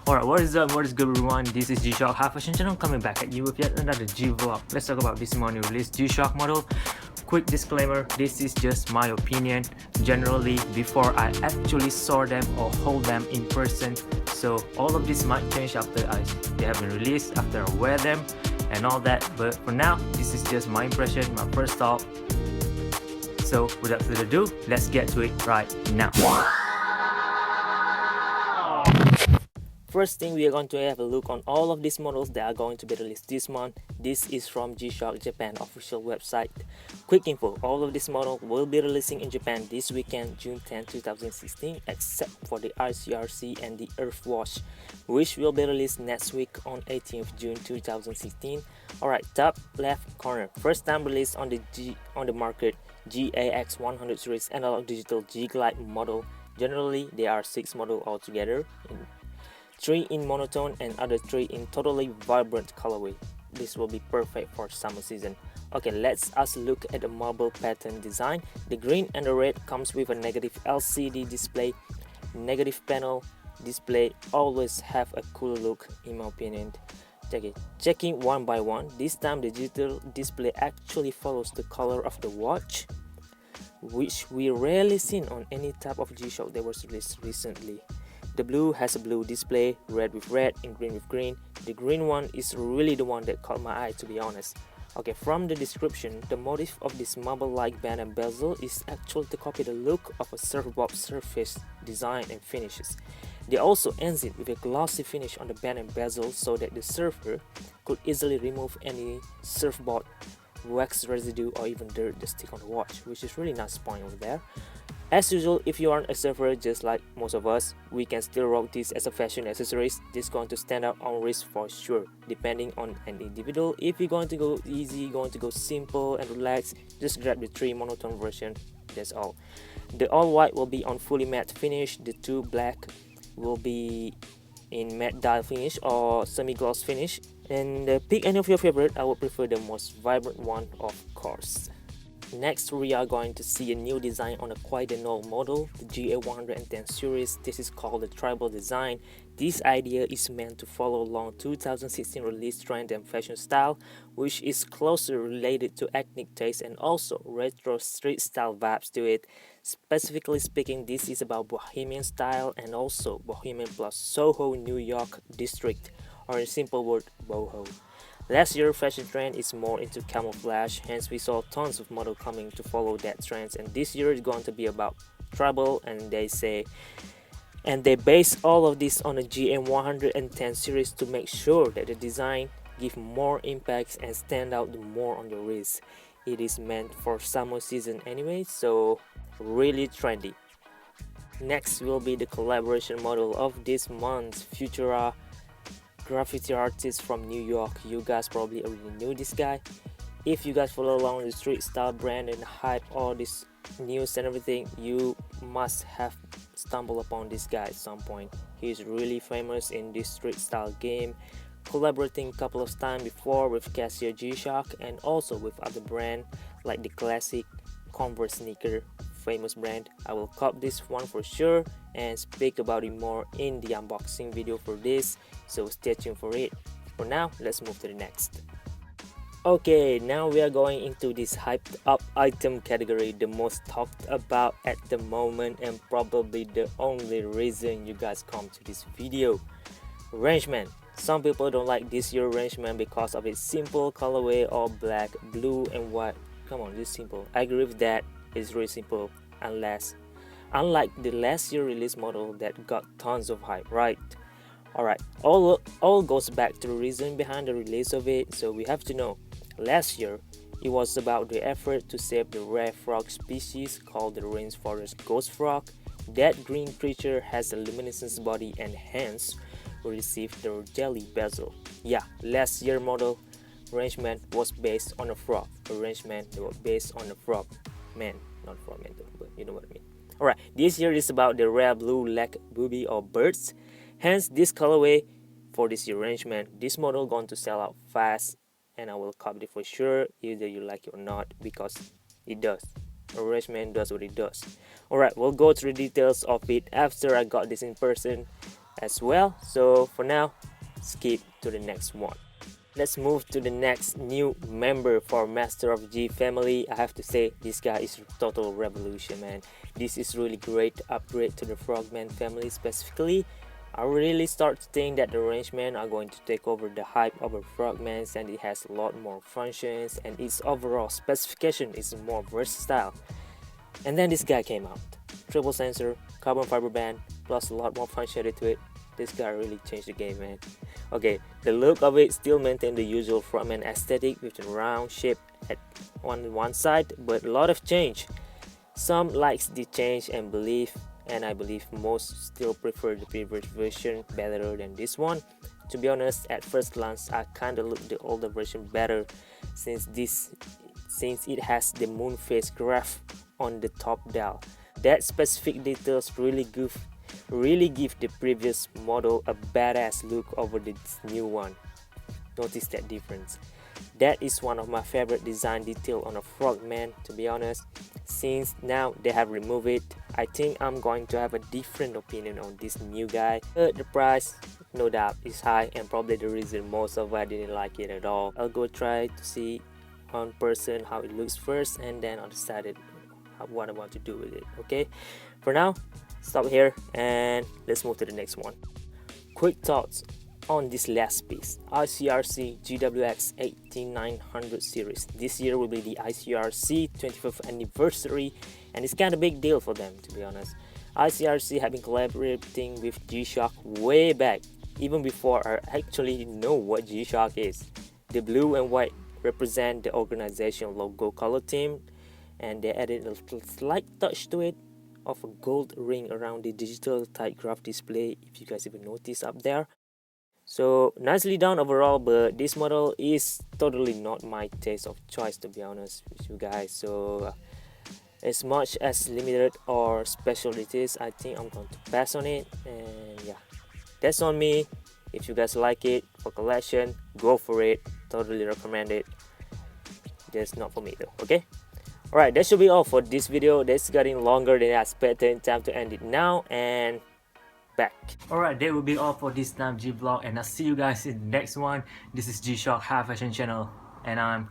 Alright, what is up? What is good, everyone? This is G-Shock High Fashion Channel coming back at you with yet another G vlog. Let's talk about this morning released G-Shock model. Quick disclaimer, this is just my opinion. Generally, before I actually saw them or hold them in person. So all of this might change after they have been released, after I wear them and all that. But for now, this is just my impression, my first thought. So without further ado, let's get to it right now. First thing, we are going to have a look on all of these models that are going to be released this month. This is from G-Shock Japan official website. Quick info, all of these models will be releasing in Japan this weekend, June 10, 2016, except for the RCRC and the Earthwash, which will be released next week on 18th June 2016. Alright, top left corner, first time released on the market, GAX 100 series analog digital G-Glide model. Generally, there are 6 models altogether, 3 in monotone and other 3 in totally vibrant colorway. This will be perfect for summer season. Okay, let's us look at the marble pattern design. The green and the red comes with a negative LCD display. Negative panel display always have a cool look in my opinion. Checking one by one. This time the digital display actually follows the color of the watch, which we rarely seen on any type of G-Shock that was released recently. The blue has a blue display, red with red and green with green. The green one is really the one that caught my eye, to be honest. Okay, from the description, the motif of this marble-like band and bezel is actually to copy the look of a surfboard surface design and finishes. They also ends it with a glossy finish on the band and bezel so that the surfer could easily remove any surfboard wax residue or even dirt that stick on the watch, which is really nice point over there. As usual, if you aren't a surfer just like most of us, we can still rock this as a fashion accessories. This is going to stand out on wrist for sure, depending on an individual. If you're going to go easy, going to go simple and relax, just grab the 3 monotone version, that's all. The all white will be on fully matte finish, the 2 black will be in matte dial finish or semi-gloss finish, and pick any of your favorite. I would prefer the most vibrant one, of course. Next, we are going to see a new design on a quite an old model, the GA110 series. This is called the tribal design. This idea is meant to follow along 2016 release trend and fashion style, which is closely related to ethnic taste and also retro street style vibes to it. Specifically speaking, this is about bohemian style and also bohemian plus Soho, New York district, or in simple word, boho. Last year, fashion trend is more into camouflage, hence we saw tons of models coming to follow that trends, and this year is going to be about tribal, and they base all of this on a GM110 series to make sure that the design give more impacts and stand out more on the wrist. It is meant for summer season anyway, so really trendy. Next will be the collaboration model of this month, Futura, graffiti artist from New York. You guys probably already knew this guy. If you guys follow along the street style brand and hype all this news and everything, you must have stumbled upon this guy at some point. He's really famous in this street style game, collaborating a couple of times before with Casio, G-Shock, and also with other brands like the classic Converse sneaker, famous brand. I will cop this one for sure and speak about it more in the unboxing video for this, so stay tuned for it. For now, let's move to the next. Okay, now we are going into this hyped up item category, the most talked about at the moment and probably the only reason you guys come to this video. Rangeman. Some people don't like this year Rangeman because of its simple colorway, all black, blue and white. Come on, this simple. I agree with that. It's really simple, unlike the last year release model that got tons of hype, right? Alright, all goes back to the reason behind the release of it. So we have to know, last year it was about the effort to save the rare frog species called the rainforest ghost frog. That green creature has a luminescence body and hence received the jelly bezel. Yeah, last year model Rangeman was based on a frog. A Rangeman that was based on a frog. Man, not frog man though, but you know what I mean. Alright, this year is about the rare blue leg booby or birds. Hence this colorway for this year Rangeman. This model going to sell out fast and I will copy it for sure, either you like it or not, because it does. A Rangeman does what it does. Alright, we'll go through the details of it after I got this in person. as well. So for now, skip to the next one. Let's move to the next new member for Master of G family. I have to say this guy is total revolution, man. This is really great upgrade to the Frogman family specifically. I really start to think that the Rangemen are going to take over the hype over Frogmans, and it has a lot more functions and its overall specification is more versatile. And then this guy came out. Triple sensor, carbon fiber band, plus a lot more functionality to it. This guy really changed the game, man. Okay, the look of it still maintain the usual Frogman aesthetic with the round shape at one side, but a lot of change. Some likes the change and I believe most still prefer the previous version better than this one. To be honest, at first glance, I kinda look the older version better since it has the moon phase graph on the top dial. That specific details really give the previous model a badass look over this new one. Notice that difference. That is one of my favorite design detail on a Frogman, to be honest. Since now they have removed it, I think I'm going to have a different opinion on this new guy. But the price, no doubt, is high and probably the reason most of I didn't like it at all. I'll go try to see on person how it looks first, and then I'll decide what I want to do with it. Okay, for now, stop here and let's move to the next one. Quick thoughts on this last piece, ICRC GWX 18900 series. This year will be the ICRC 25th anniversary, and it's kind of big deal for them, to be honest. ICRC have been collaborating with G-Shock way back, even before I actually know what G-Shock is. The blue and white represent the organization logo color theme, and they added a slight touch to it of a gold ring around the digital tight graph display, if you guys even notice up there. So nicely done overall, but this model is totally not my taste of choice, to be honest with you guys. So as much as limited or special it is, I think I'm going to pass on it. And yeah, that's on me. If you guys like it for collection, go for it. Totally recommend it. Just not for me though. Okay. Alright, that should be all for this video. That's getting longer than I expected. Time to end it now and back. Alright, that will be all for this time G vlog, and I'll see you guys in the next one. This is G Shock High Fashion channel, and I'm